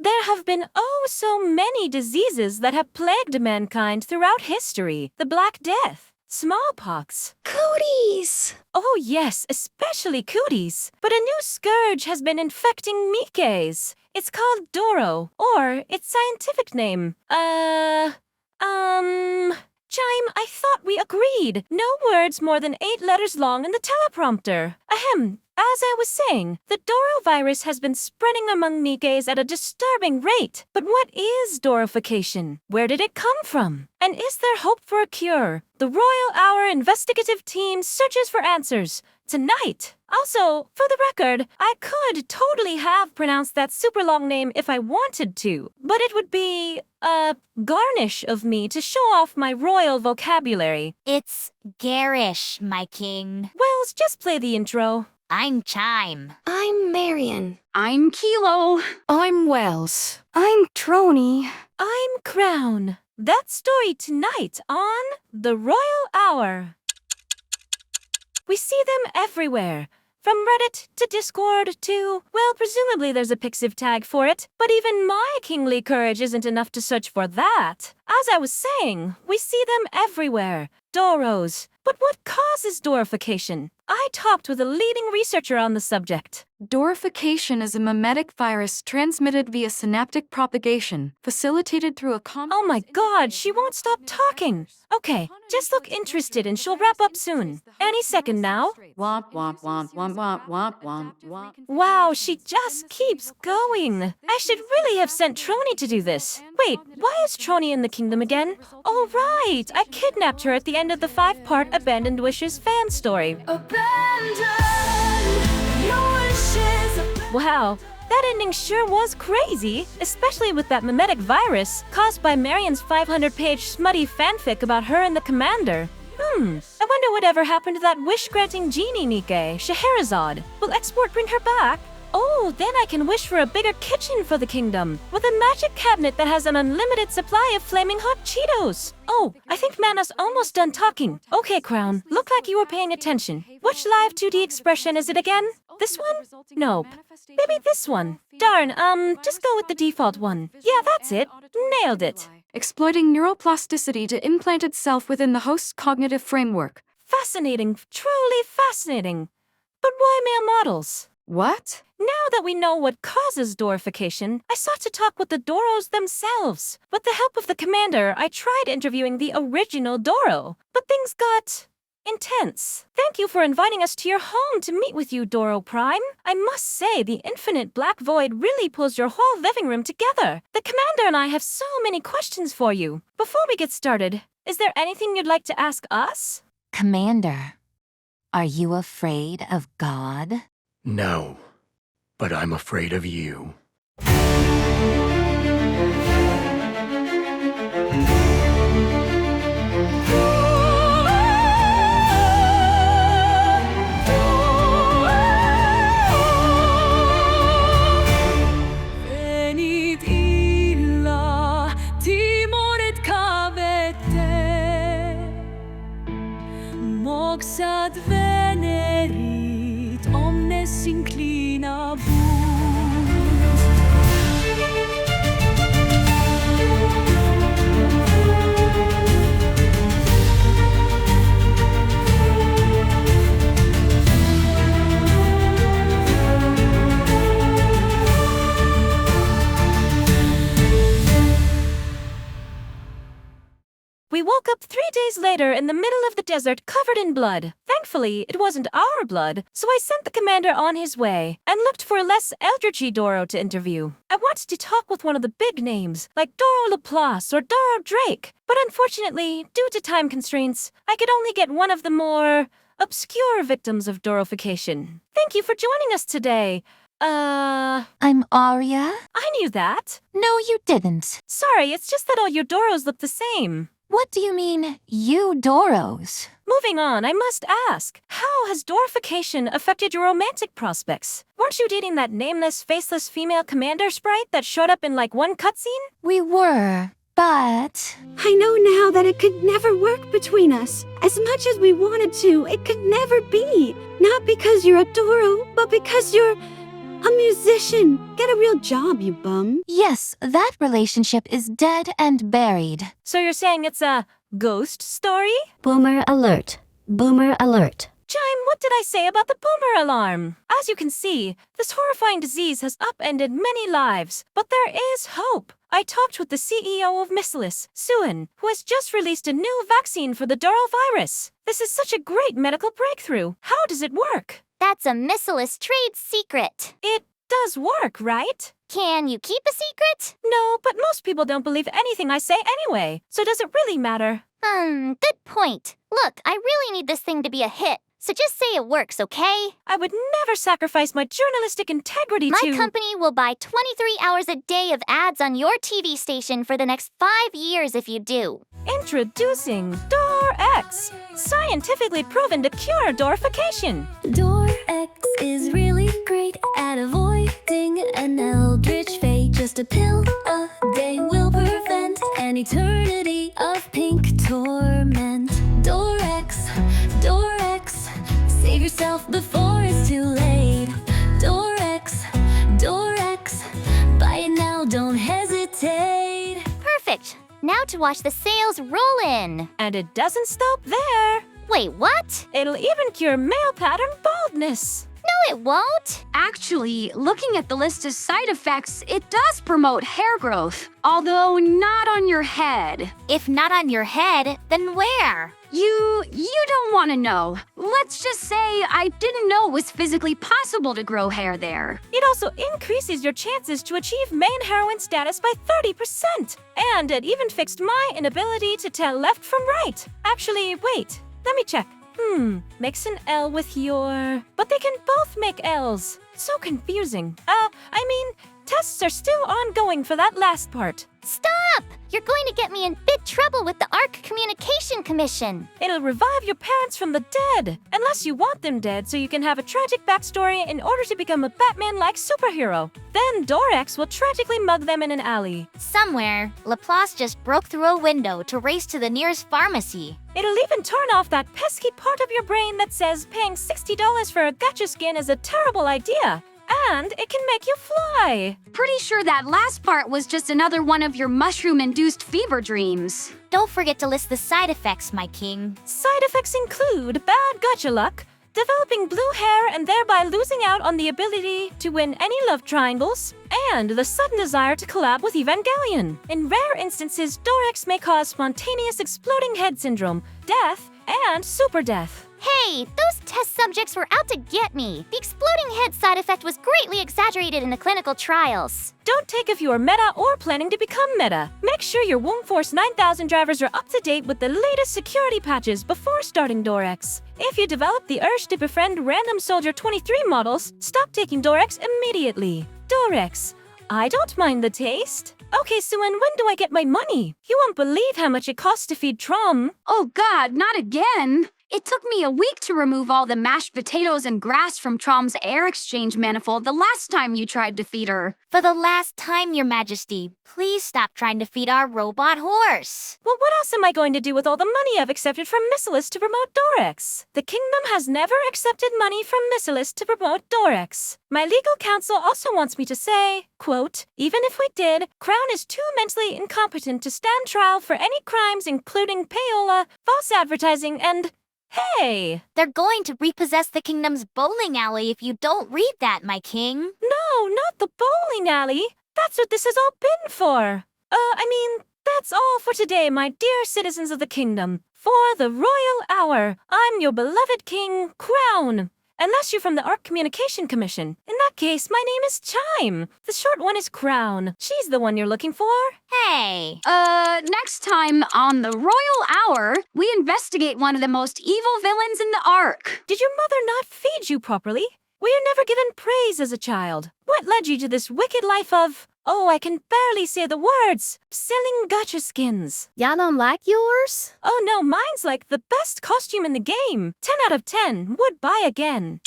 There have been so many diseases that have plagued mankind throughout history. The Black Death, smallpox, Cooties! oh yes, especially cooties. But a new scourge has been infecting Nikkes. It's called Doro, or its scientific name. Chime, I thought we agreed. No words more than 8 letters long in the teleprompter. Ahem. As I was saying, the Doro virus has been spreading among Nikkes at a disturbing rate. But what is Dorification? Where did it come from? And is there hope for a cure? The Royal Hour investigative team searches for answers tonight. Also, for the record, I could totally have pronounced that super long name if I wanted to, but it would be, garnish of me to show off my royal vocabulary. It's garish, my king. Wells, just play the intro. I'm Chime. I'm Marion. I'm Kilo. I'm Wells. I'm Trony. I'm Crown. That story tonight on The Royal Hour. We see them everywhere. From Reddit to Discord to, well, presumably there's a Pixiv tag for it, but even my kingly courage isn't enough to search for that. As I was saying, we see them everywhere. Doros. But what causes Dorification? I talked with a leading researcher on the subject. Dorification is a mimetic virus transmitted via synaptic propagation, facilitated through a common... Oh my god, she won't stop talking. Okay, just look interested and she'll wrap up soon. Any second now. Womp, womp, womp, womp, womp, womp, womp, womp. Wow, she just keeps going. I should really have sent Trony to do this. Wait, why is Trony in the kingdom again? Oh right, I kidnapped her at the end of the 5-part Abandoned Wishes fan story. Wow, that ending sure was crazy, especially with that mimetic virus caused by Marion's 500-page smutty fanfic about her and the commander. I wonder whatever happened to that wish-granting genie Nikke, Scheherazade. Will Export bring her back? Oh, then I can wish for a bigger kitchen for the kingdom, with a magic cabinet that has an unlimited supply of flaming hot Cheetos. Oh, I think Mana's almost done talking. Okay, Crown, look like you were paying attention. Which live 2D expression is it again? This one? Nope. Maybe this one. Darn, just go with the default one. Yeah, that's it. Nailed it. Exploiting neuroplasticity to implant itself within the host's cognitive framework. Fascinating, truly fascinating. But why male models? What? Now that we know what causes Dorification, I sought to talk with the Doros themselves. With the help of the commander, I tried interviewing the original Doro, but things got intense. Thank you for inviting us to your home to meet with you, Doro Prime. I must say, the infinite black void really pulls your whole living room together. The commander and I have so many questions for you. Before we get started, is there anything you'd like to ask us? Commander, are you afraid of God? No, but I'm afraid of you. Moxat venerit omnes inclina We woke up 3 days later in the middle of the desert covered in blood. Thankfully, it wasn't our blood, so I sent the commander on his way and looked for a less eldritchy Doro to interview. I wanted to talk with one of the big names, like Doro Laplace or Doro Drake, but unfortunately, due to time constraints, I could only get one of the more obscure victims of Dorification. Thank you for joining us today. I'm Arya. I knew that. No, you didn't. Sorry, it's just that all your Doros look the same. What do you mean, you Doros? Moving on, I must ask, how has Dorification affected your romantic prospects? Weren't you dating that nameless, faceless female commander sprite that showed up in like one cutscene? We were, but... I know now that it could never work between us. As much as we wanted to, it could never be. Not because you're a Doro, but because you're A musician! Get a real job, you bum. Yes, that relationship is dead and buried. So you're saying it's a ghost story? Boomer alert. Boomer alert. Chime, what did I say about the boomer alarm? As you can see, this horrifying disease has upended many lives, but there is hope. I talked with the CEO of Miscelis, Suan, who has just released a new vaccine for the Doro virus. This is such a great medical breakthrough. How does it work? That's a Miscelis trade secret. It does work, right? Can you keep a secret? No, but most people don't believe anything I say anyway, so does it really matter? Good point. Look, I really need this thing to be a hit. So just say it works, okay? I would never sacrifice my journalistic integrity My to— company will buy 23 hours a day of ads on your TV station for the next 5 years if you do. Introducing Dorex, scientifically proven to cure dorification. Dorex is really great at avoiding an eldritch fate. Just a pill a day will prevent an eternity of pink torment. Dorex, Dorex, save yourself before it's too late. Dorex, Dorex, buy it now, don't hesitate. Perfect. Now to watch the sales roll in. And it doesn't stop there. Wait, what? It'll even cure male pattern baldness. No, it won't. Actually, looking at the list of side effects, it does promote hair growth, although not on your head. If not on your head, then where? You don't want to know. Let's just say I didn't know it was physically possible to grow hair there. It also increases your chances to achieve main heroine status by 30%. And it even fixed my inability to tell left from right. Actually, wait, let me check. Mix an L with your— But they can both make L's. So confusing. Tests are still ongoing for that last part. Stop! You're going to get me in big trouble with the ARC Communication Commission. It'll revive your parents from the dead. Unless you want them dead so you can have a tragic backstory in order to become a Batman-like superhero. Then Dorex will tragically mug them in an alley. Somewhere, Laplace just broke through a window to race to the nearest pharmacy. It'll even turn off that pesky part of your brain that says paying $60 for a gacha skin is a terrible idea. And it can make you fly. Pretty sure that last part was just another one of your mushroom-induced fever dreams. Don't forget to list the side effects, my king. Side effects include bad gacha luck, developing blue hair and thereby losing out on the ability to win any love triangles, and the sudden desire to collab with Evangelion. In rare instances, Dorex may cause spontaneous exploding head syndrome, death, and super death. Hey, those test subjects were out to get me. The exploding head side effect was greatly exaggerated in the clinical trials. Don't take if you are meta or planning to become meta. Make sure your Womforce 9000 drivers are up to date with the latest security patches before starting Dorex. If you develop the urge to befriend random Soldier 23 models, stop taking Dorex immediately. Dorex. I don't mind the taste. Okay, Suan, when do I get my money? You won't believe how much it costs to feed Trom. Oh God, not again! It took me a week to remove all the mashed potatoes and grass from Trom's air exchange manifold the last time you tried to feed her. For the last time, Your Majesty, please stop trying to feed our robot horse. Well, what else am I going to do with all the money I've accepted from Miscelis to promote Dorex? The kingdom has never accepted money from Miscelis to promote Dorex. My legal counsel also wants me to say, quote, even if we did, Crown is too mentally incompetent to stand trial for any crimes including payola, false advertising, and— Hey! They're going to repossess the kingdom's bowling alley if you don't read that, my king. No, not the bowling alley. That's what this has all been for. That's all for today, my dear citizens of the kingdom. For the royal hour, I'm your beloved king, Crown. Unless you're from the ARC Communication Commission. In that case, my name is Chime. The short one is Crown. She's the one you're looking for. Hey. Next time on the Royal Hour, we investigate one of the most evil villains in the ARC. Did your mother not feed you properly? Were you never given praise as a child? What led you to this wicked life of— Oh, I can barely say the words— selling gacha skins? Y'all don't like yours? Oh no, mine's like the best costume in the game. 10 out of 10, would buy again.